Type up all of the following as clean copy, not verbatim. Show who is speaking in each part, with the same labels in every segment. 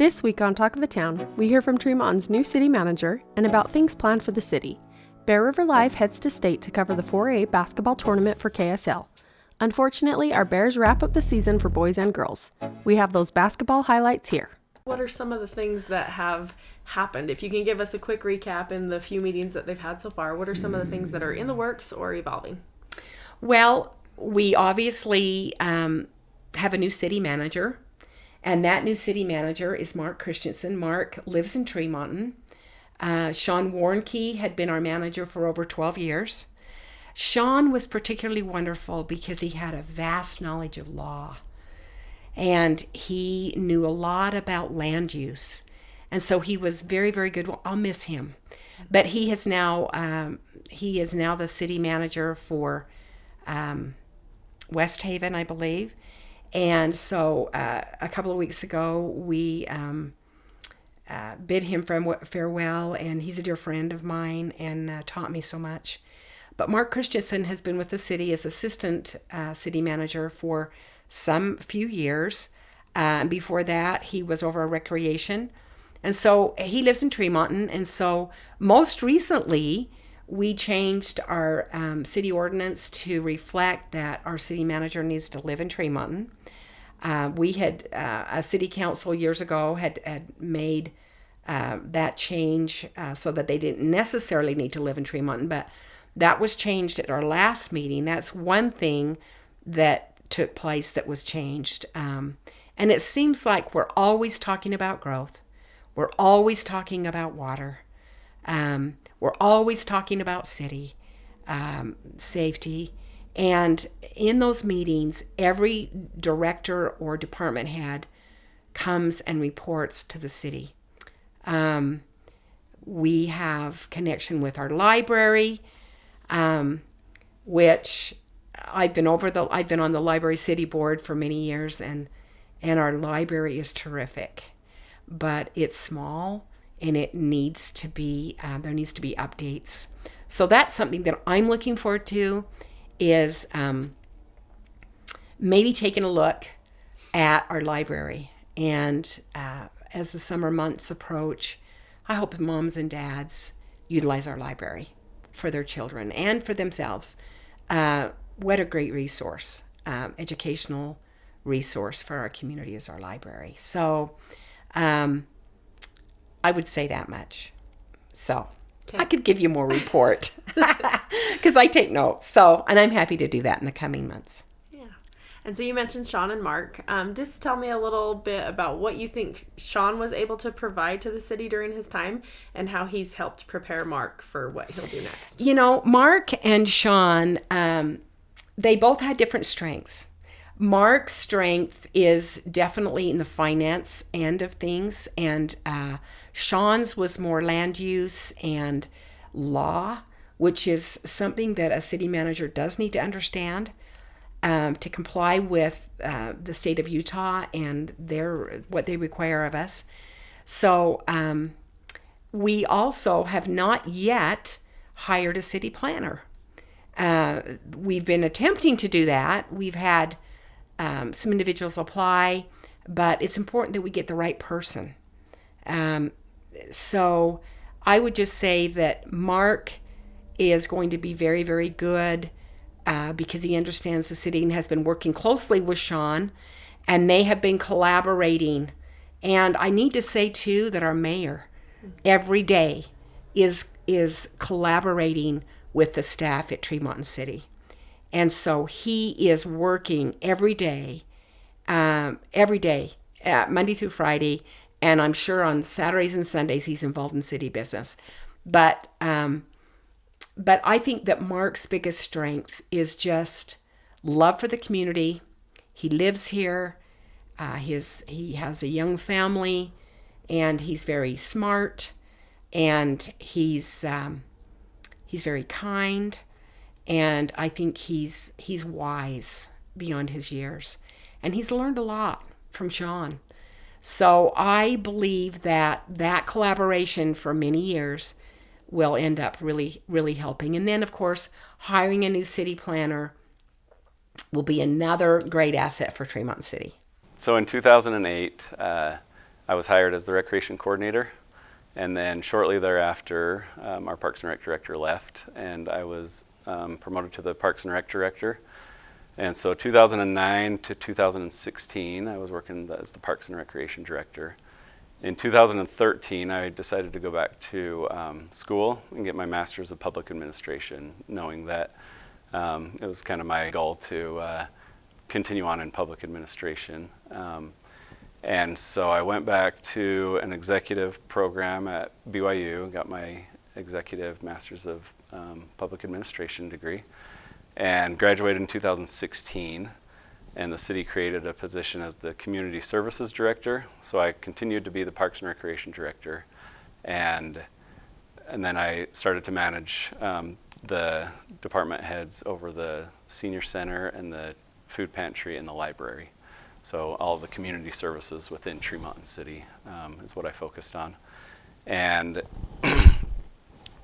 Speaker 1: This week on Talk of the Town, we hear from Tremonton's new city manager and about things planned for the city. Bear River Live heads to state to cover the 4A basketball tournament for KSL. Unfortunately, our Bears wrap up the season for boys and girls. We have those basketball highlights here. What are some of the things that have happened? If you can give us a quick recap in the few meetings that they've had so far, what are some of the things that are in the works or evolving?
Speaker 2: Well, we obviously have a new city manager, and that new city manager is Mark Christensen. Mark lives in Tremonton. Sean Warnke had been our manager for over 12 years. Sean was particularly wonderful because he had a vast knowledge of law, and he knew a lot about land use. And so he was very, very good. Well, I'll miss him. But he is now the city manager for West Haven, I believe. And so a couple of weeks ago, we bid him farewell, and he's a dear friend of mine and taught me so much. But Mark Christensen has been with the city as assistant city manager for some few years. Before that, he was over recreation. And so he lives in Tremonton. And so most recently, we changed our city ordinance to reflect that our city manager needs to live in Tremonton. We had, a city council years ago had made that change so that they didn't necessarily need to live in Tremonton, but that was changed at our last meeting. That's one thing that took place that was changed. And it seems like we're always talking about growth. We're always talking about water. We're always talking about city safety. And in those meetings, every director or department head comes and reports to the city. We have connection with our library, which I've been on the library city board for many years, and our library is terrific, but it's small and it needs to be there needs to be updates. So that's something that I'm looking forward to, is maybe taking a look at our library. And as the summer months approach, I hope moms and dads utilize our library for their children and for themselves. What a great resource, educational resource for our community is our library. So I would say that much. So okay. I could give you more report because I take notes. So, and I'm happy to do that in the coming months.
Speaker 1: Yeah. And so you mentioned Sean and Mark. Just tell me a little bit about what you think Sean was able to provide to the city during his time and how he's helped prepare Mark for what he'll do next.
Speaker 2: You know, Mark and Sean, they both had different strengths. Mark's strength is definitely in the finance end of things, and Sean's was more land use and law, which is something that a city manager does need to understand to comply with the state of Utah and what they require of us. So we also have not yet hired a city planner. We've been attempting to do that. We've had some individuals apply, but it's important that we get the right person. So I would just say that Mark is going to be very, very good because he understands the city and has been working closely with Sean, and they have been collaborating. And I need to say, too, that our mayor every day is collaborating with the staff at Tremonton City. And so he is working every day, Monday through Friday, and I'm sure on Saturdays and Sundays he's involved in city business. But I think that Mark's biggest strength is just love for the community. He lives here. He has a young family, and he's very smart, and he's very kind. And I think he's wise beyond his years. And he's learned a lot from Sean. So I believe that collaboration for many years will end up really, really helping. And then, of course, hiring a new city planner will be another great asset for Tremonton City.
Speaker 3: So in 2008, I was hired as the recreation coordinator, and then shortly thereafter, our Parks and Rec director left, and I was promoted to the Parks and Rec director. And so 2009 to 2016, I was working as the Parks and Recreation director. In 2013, I decided to go back to school and get my master's of public administration, knowing that it was kind of my goal to continue on in public administration. And so I went back to an executive program at BYU, got my executive master's of public administration degree, and graduated in 2016. And the city created a position as the community services director. So I continued to be the Parks and Recreation director, and then I started to manage the department heads over the senior center and the food pantry and the library. So all of the community services within Tremonton City is what I focused on. And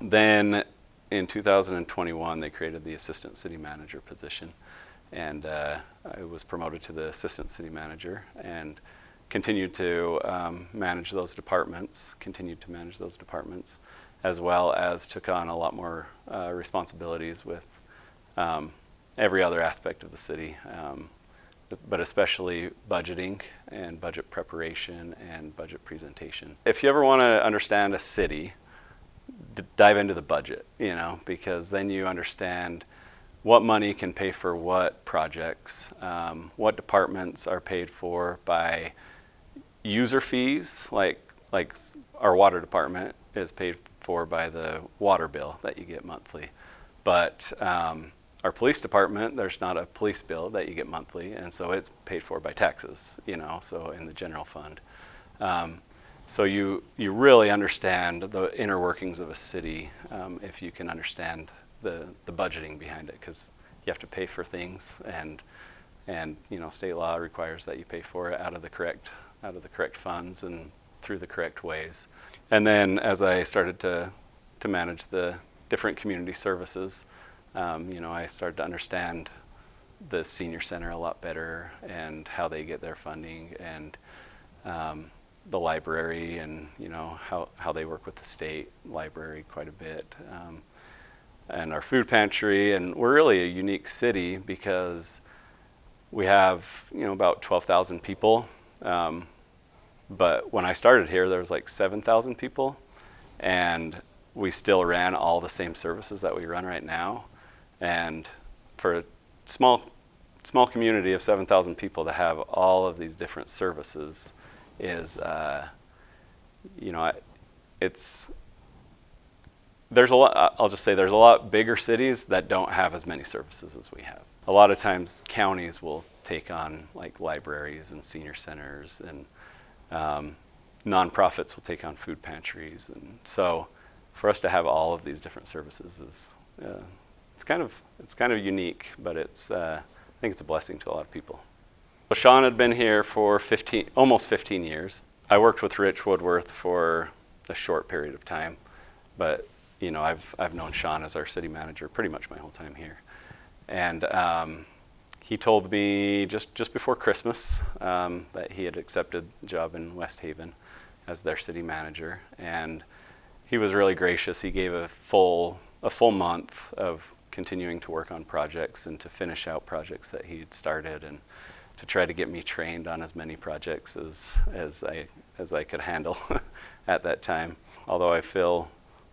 Speaker 3: then in 2021, they created the assistant city manager position. And I was promoted to the assistant city manager and continued to manage those departments, as well as took on a lot more responsibilities with every other aspect of the city, but especially budgeting and budget preparation and budget presentation. If you ever want to understand a city, dive into the budget, because then you understand what money can pay for what projects, what departments are paid for by user fees, like our water department is paid for by the water bill that you get monthly. But our police department, there's not a police bill that you get monthly, and so it's paid for by taxes, so in the general fund. So you really understand the inner workings of a city if you can understand the budgeting behind it, because you have to pay for things, and state law requires that you pay for it out of the correct funds and through the correct ways. And then as I started to manage the different community services, I started to understand the senior center a lot better and how they get their funding, and the library, and how they work with the state library quite a bit. And our food pantry, and we're really a unique city because we have about 12,000 people, but when I started here there was like 7,000 people, and we still ran all the same services that we run right now. And for a small community of 7,000 people to have all of these different services is there's a lot. I'll just say there's a lot bigger cities that don't have as many services as we have. A lot of times counties will take on like libraries and senior centers, and nonprofits will take on food pantries. And so for us to have all of these different services is it's kind of unique, but I think it's a blessing to a lot of people. So Sean had been here for almost 15 years. I worked with Rich Woodworth for a short period of time, but I've known Sean as our city manager pretty much my whole time here. And he told me just before Christmas that he had accepted a job in West Haven as their city manager, and he was really gracious. He gave a full month of continuing to work on projects and to finish out projects that he had started, and to try to get me trained on as many projects as I could handle at that time. Although I feel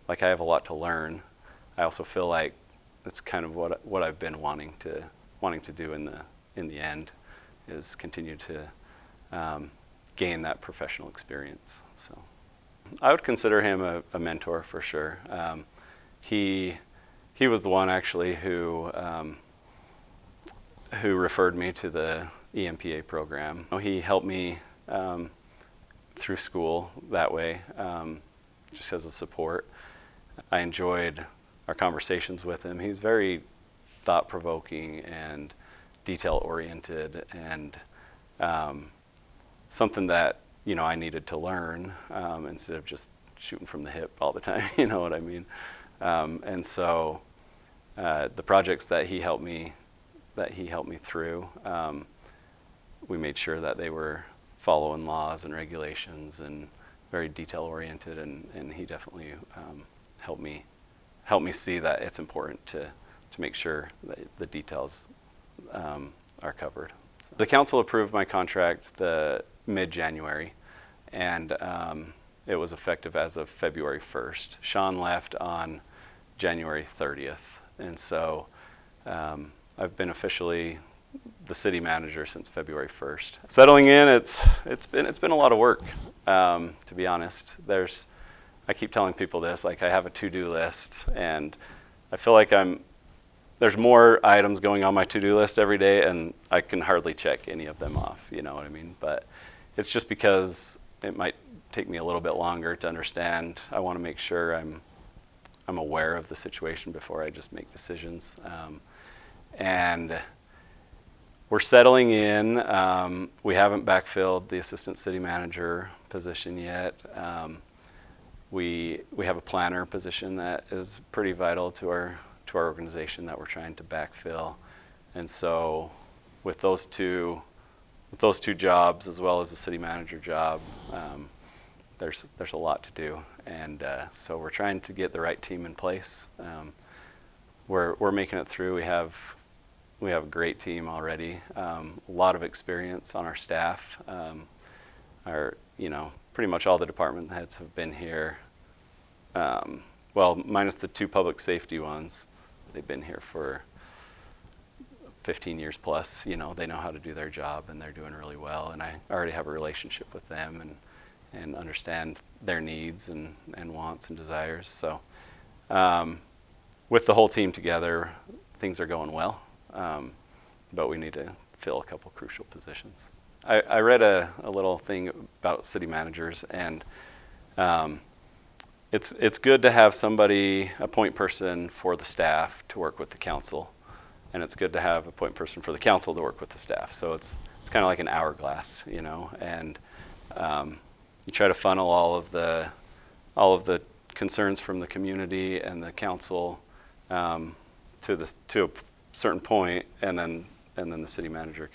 Speaker 3: like I have a lot to learn, I also feel like it's kind of what I've been wanting to do in the end, is continue to gain that professional experience. So I would consider him a mentor for sure. He was the one actually who referred me to the EMPA program. He helped me through school that way, just as a support. I enjoyed our conversations with him. He's very thought-provoking and detail-oriented, and something that I needed to learn instead of just shooting from the hip all the time. You know what I mean? And so the projects that he helped me through, we made sure that they were following laws and regulations and very detail oriented, and he definitely helped me see that it's important to make sure that the details are covered. So the council approved my contract the mid-January, and it was effective as of February 1st. Sean left on January 30th, and so I've been officially the city manager since February 1st. Settling in, it's been a lot of work, to be honest. I keep telling people this, like I have a to-do list, and I feel like there's more items going on my to-do list every day, and I can hardly check any of them off, you know what I mean? But it's just because it might take me a little bit longer to understand. I want to make sure I'm aware of the situation before I just make decisions. And we're settling in. We haven't backfilled the assistant city manager position yet. We have a planner position that is pretty vital to our organization that we're trying to backfill, and so with those two jobs as well as the city manager job, there's a lot to do, and so we're trying to get the right team in place. We're making it through. We have a great team already. A lot of experience on our staff. Pretty much all the department heads have been here. Well, minus the two public safety ones. They've been here for 15 years plus. They know how to do their job, and they're doing really well. And I already have a relationship with them and understand their needs and wants and desires. So with the whole team together, things are going well. But we need to fill a couple crucial positions. I read a little thing about city managers, and it's good to have somebody, a point person for the staff to work with the council, and it's good to have a point person for the council to work with the staff. So it's kind of like an hourglass, and you try to funnel all of the concerns from the community and the council to a certain point, and then the city manager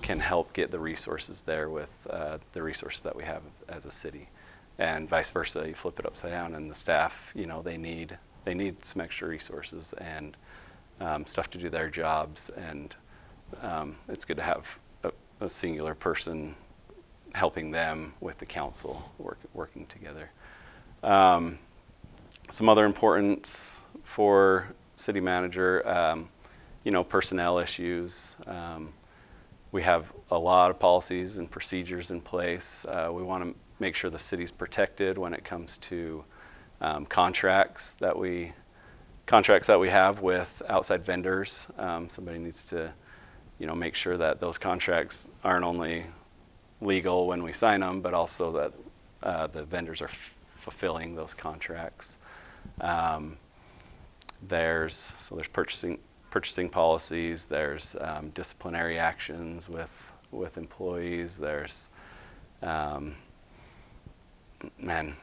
Speaker 3: can help get the resources there with the resources that we have as a city. And vice versa, you flip it upside down, and the staff, they need some extra resources and stuff to do their jobs, and it's good to have a singular person helping them with the council working together. Some other importance for city manager, personnel issues. We have a lot of policies and procedures in place. We want to make sure the city's protected when it comes to contracts that we have with outside vendors. Somebody needs to, make sure that those contracts aren't only legal when we sign them, but also that the vendors are fulfilling those contracts. There's purchasing policies. There's disciplinary actions with employees. There's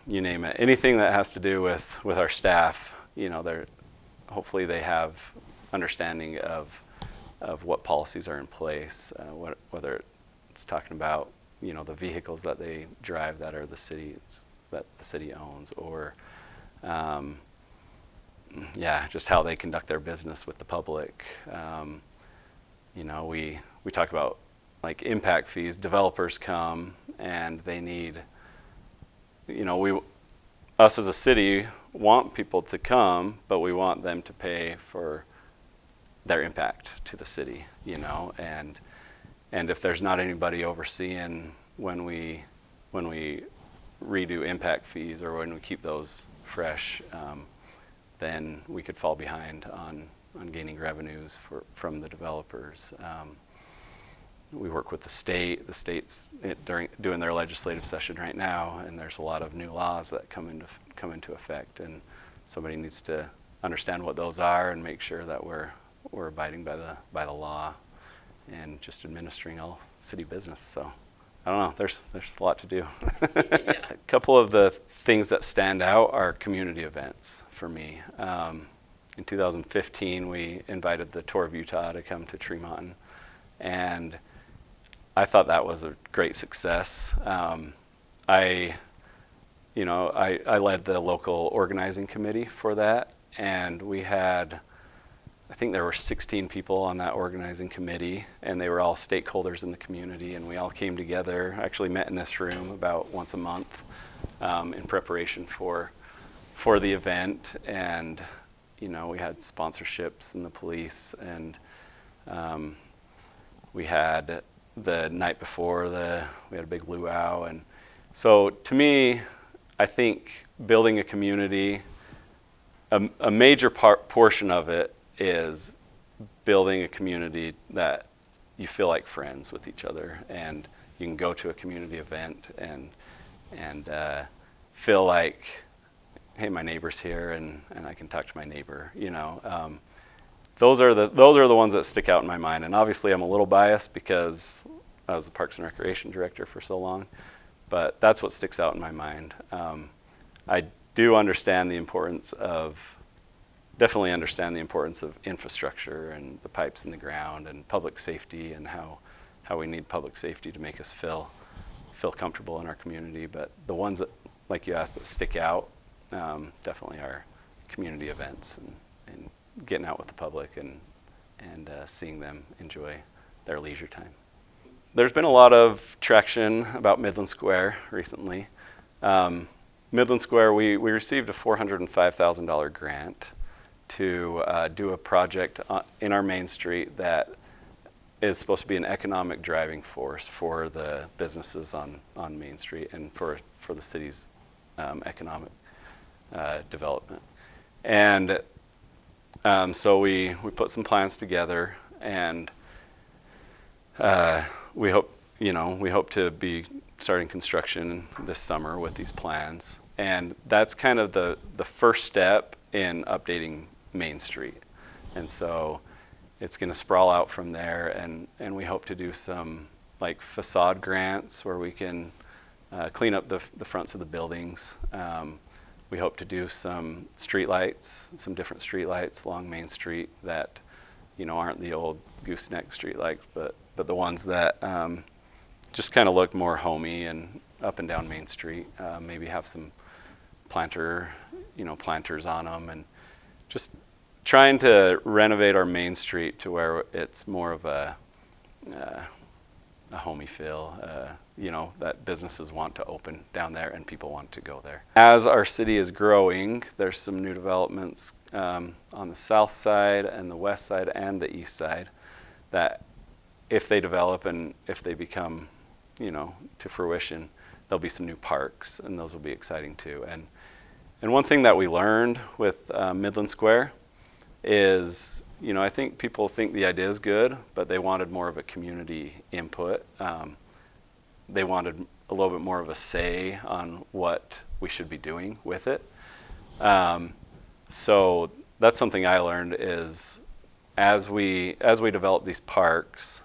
Speaker 3: you name it. Anything that has to do with our staff, hopefully they have understanding of what policies are in place, whether it's talking about, the vehicles that they drive that the city owns, or just how they conduct their business with the public. We talk about like impact fees. Developers come and they need, us as a city want people to come, but we want them to pay for their impact to the city, and if there's not anybody overseeing when we redo impact fees or when we keep those fresh, then we could fall behind on gaining revenues from the developers. We work with the state. The state's doing their legislative session right now, and there's a lot of new laws that come into effect, and somebody needs to understand what those are and make sure that we're abiding by the law and just administering all city business. So I don't know, there's a lot to do. A couple of the things that stand out are community events for me. In 2015, we invited the Tour of Utah to come to Tremonton, and I thought that was a great success. I I led the local organizing committee for that, and we had, I think there were 16 people on that organizing committee, and they were all stakeholders in the community, and we all came together, actually met in this room about once a month in preparation for the event. And we had sponsorships and the police, and we had the night before we had a big luau. And so to me, I think building a community, a major portion of it is building a community that you feel like friends with each other, and you can go to a community event and feel like, hey, my neighbor's here, and I can talk to my neighbor. Those are the ones that stick out in my mind. And obviously, I'm a little biased because I was the Parks and Recreation Director for so long, but that's what sticks out in my mind. I do understand the importance of definitely understand the importance of infrastructure and the pipes in the ground and public safety, and how we need public safety to make us feel comfortable in our community. But the ones that, like you asked, that stick out definitely are community events and getting out with the public and seeing them enjoy their leisure time. There's been a lot of traction about Midland Square recently. Midland Square, we received a $405,000 grant to do a project in our main street that is supposed to be an economic driving force for the businesses on Main Street and for the city's economic development. And so we put some plans together, and we hope to be starting construction this summer with these plans. And that's kind of the first step in updating Main Street. And so it's going to sprawl out from there, and we hope to do some like facade grants where we can clean up the fronts of the buildings. We hope to do some streetlights, some different streetlights along Main Street that aren't the old gooseneck streetlights, but the ones that just kind of look more homey and up and down Main Street. Maybe have some planters on them, and just trying to renovate our Main Street to where it's more of a homey feel, that businesses want to open down there and people want to go there. As our city is growing, there's some new developments on the south side and the west side and the east side that if they develop and if they become, to fruition, there'll be some new parks, and those will be exciting too. And one thing that we learned with Midland Square is, I think people think the idea is good, but they wanted more of a community input. They wanted a little bit more of a say on what we should be doing with it. So that's something I learned is as we develop these parks,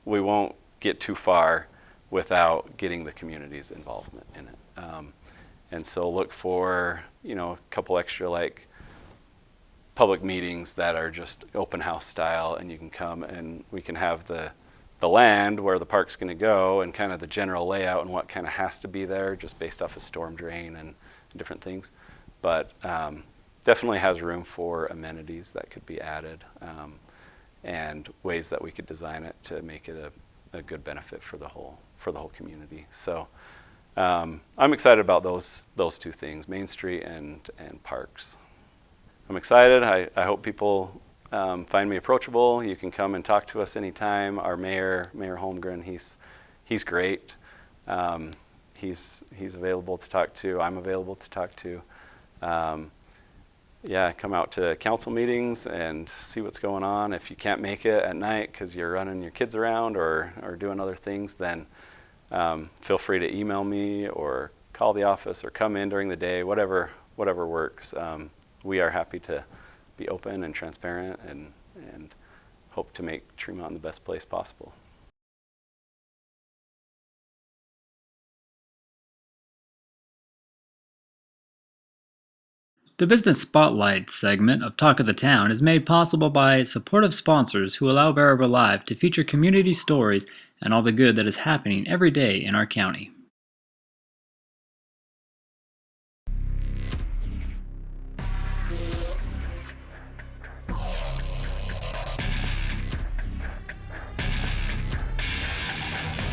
Speaker 3: we won't get too far without getting the community's involvement in it. And so look for, a couple extra public meetings that are just open house style, and you can come and we can have the land where the park's going to go and kind of the general layout and what kind of has to be there just based off of storm drain and different things. But definitely has room for amenities that could be added and ways that we could design it to make it a good benefit for the whole community. So I'm excited about those two things, Main Street and parks. I'm excited. I hope people find me approachable. You can come and talk to us anytime. Our Mayor Holmgren, he's great. He's available to talk to. I'm available to talk to. Come out to council meetings and see what's going on. If you can't make it at night because you're running your kids around or doing other things, then feel free to email me or call the office or come in during the day, whatever works. We are happy to be open and transparent and hope to make Tremonton the best place possible.
Speaker 4: The Business Spotlight segment of Talk of the Town is made possible by supportive sponsors who allow Bear River Live to feature community stories and all the good that is happening every day in our county.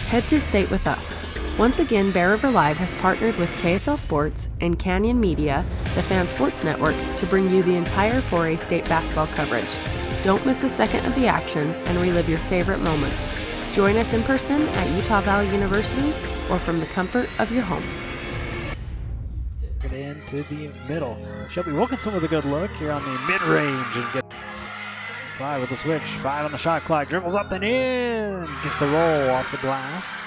Speaker 1: Head to state with us. Once again, Bear River Live has partnered with KSL Sports and Canyon Media, the Fan Sports Network, to bring you the entire 4A state basketball coverage. Don't miss a second of the action and relive your favorite moments. Join us in person at Utah Valley University or from the comfort of your home.
Speaker 5: Get into the middle. Shelby Wilkinson with a good look here on the mid-range and get 5 with the switch. 5 on the shot clock. Dribbles up and in. Gets the roll off the glass.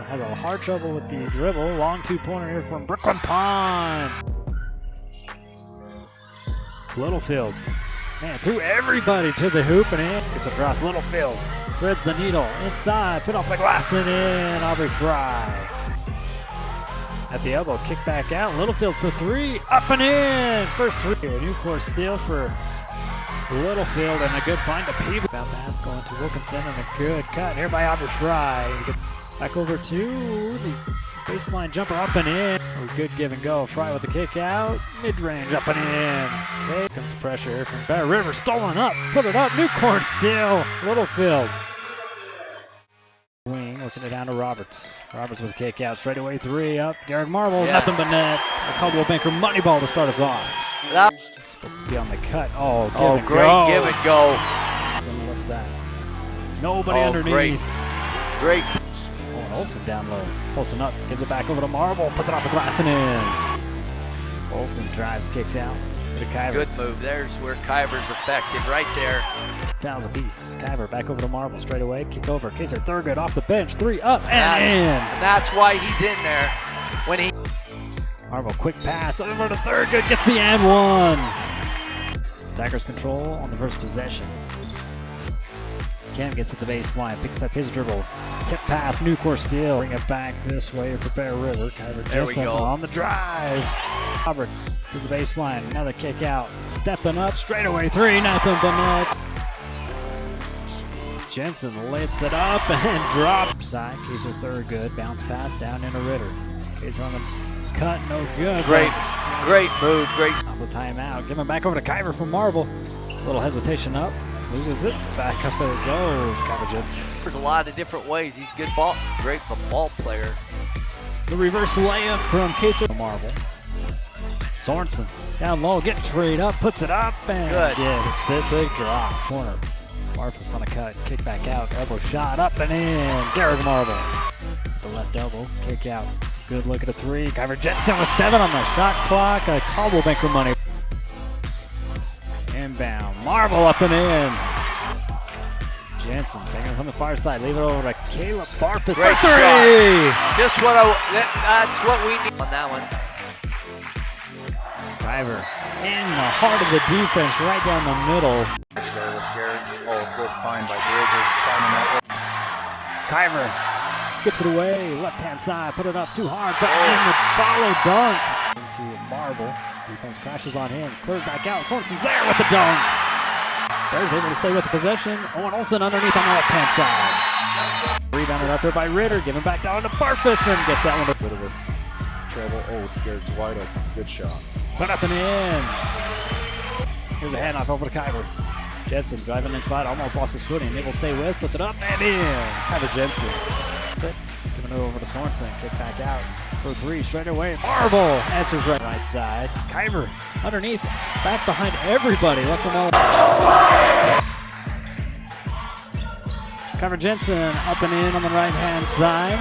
Speaker 5: Has a hard trouble with the dribble. Long two-pointer here from Brooklyn Pond. Littlefield. Man, threw everybody to the hoop and in. Gets across Littlefield. Threads the needle. Inside. Put off the glass and in. Aubrey Fry. At the elbow. Kick back out. Littlefield for 3. Up and in. First 3. A new course steal for Littlefield and a good find to Peebles. Bound pass going to Wilkinson and a good cut here by Aubrey Fry. Back over to the baseline jumper up and in. Good give and go. Fry with the kick out. Mid-range up and in. Okay. Comes pressure from Bear River. Stolen up. Put it up. New court still. Littlefield. Wing. Looking it down to Roberts. Roberts with the kick out. Straight away 3 up. Garrett Marble. Nothing but net. A Caldwell Banker money ball to start us off. Supposed to be on the cut.
Speaker 6: Great give and go.
Speaker 5: On the left side. Nobody underneath.
Speaker 6: Great.
Speaker 5: Olsen down low. Olsen up. Gives it back over to Marble. Puts it off the glass and in. Olsen drives, kicks out. To Kyver.
Speaker 6: Good move. There's where Kyver's effective right there.
Speaker 5: Fouls a piece. Kyver back over to Marble. Straight away. Kick over. Kaiser Thurgood off the bench. 3 up and in.
Speaker 6: And that's why he's in there. When he
Speaker 5: Marble, quick pass over to Thurgood. Gets the and one. Tigers control on the first possession. Ken gets to the baseline, picks up his dribble. Tip pass, new course steal. Bring it back this way for Bear River. Kyver Jensen on the drive. Roberts to the baseline, another kick out. Stepping up, straight away 3, nothing but net. Jensen lights it up and drops. Side, Kaiser Thurgood, bounce pass down into Ritter. Kaiser on the cut, no good.
Speaker 6: Great move, great.
Speaker 5: Off the timeout, giving back over to Kyver from Marble. A little hesitation up. Loses it. Back up it goes. Kyver Jensen.
Speaker 6: There's a lot of different ways. He's a great ball player.
Speaker 5: The reverse layup from Kaiser Marble. Sorensen down low, gets straight up, puts it up, and gets it to drop. Corner. Marcus on a cut, kick back out, elbow shot up and in. Garrett Marble. The left elbow, kick out. Good look at a 3. Kyver Jensen with 7 on the shot clock. A Caldwell Banker money. Inbound. Marble up and in. Jensen taking it from the far side. Leave it over to Caleb Barfus for 3.
Speaker 6: Just that's what we need on that one.
Speaker 5: Kyver in the heart of the defense, right down the middle.
Speaker 7: There with Garrett. Good find by Bridges.
Speaker 5: Kyver skips it away. Left hand side. Put it up too hard. But in the follow dunk. Into Marble. Defense crashes on him. Cleared back out. Sorensen's there with the dunk. Bears able to stay with the possession. Owen Olsen underneath on the left-hand side. Rebounded out there by Ritter. Giving back down to Barfus and gets that one.
Speaker 7: Bit of a trouble. Garrett's wide open. Good shot.
Speaker 5: Put up and in. Here's a handoff over to Kyver. Jensen driving inside. Almost lost his footing. Able to stay with. Puts it up and in. Kyver Jensen. Giving it over to Sorensen. Kick back out for 3 straight away. Marble answers right side. Kyver underneath. Back behind everybody. Let them all. Kyver Jensen up and in on the right hand side.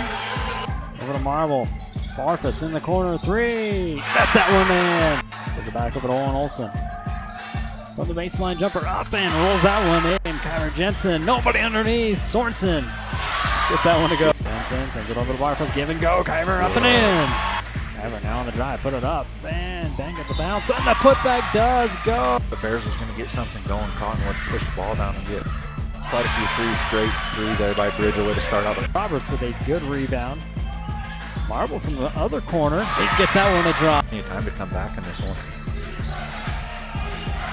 Speaker 5: Over to Marble. Barfus in the corner. 3. That's that one in. Goes it back over to Owen Olsen. From the baseline jumper up and rolls that one in. Kyver Jensen. Nobody underneath. Sorensen gets that one to go. Jensen sends it over to Barfus. Give and go. Kyver up and in. Kyver now on the drive. Put it up. And bang at the bounce. And the putback does go.
Speaker 7: The Bears was going to get something going. Cottonwood push the ball down and get quite a few threes. Great 3 there by Bridge. A way to start out.
Speaker 5: Roberts with a good rebound. Marble from the other corner. He gets that one to drop.
Speaker 7: Any time to come back in this one.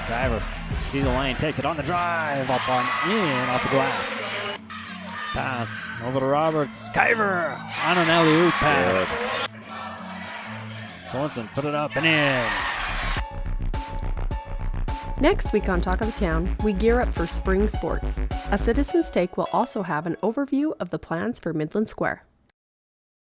Speaker 5: Driver sees the lane, takes it on the drive, up on in, off the glass. Pass over to Roberts. Skyver on an alley-oop pass. Sorensen put it up and in.
Speaker 1: Next week on Talk of the Town, we gear up for spring sports. A Citizen's Take will also have an overview of the plans for Midland Square.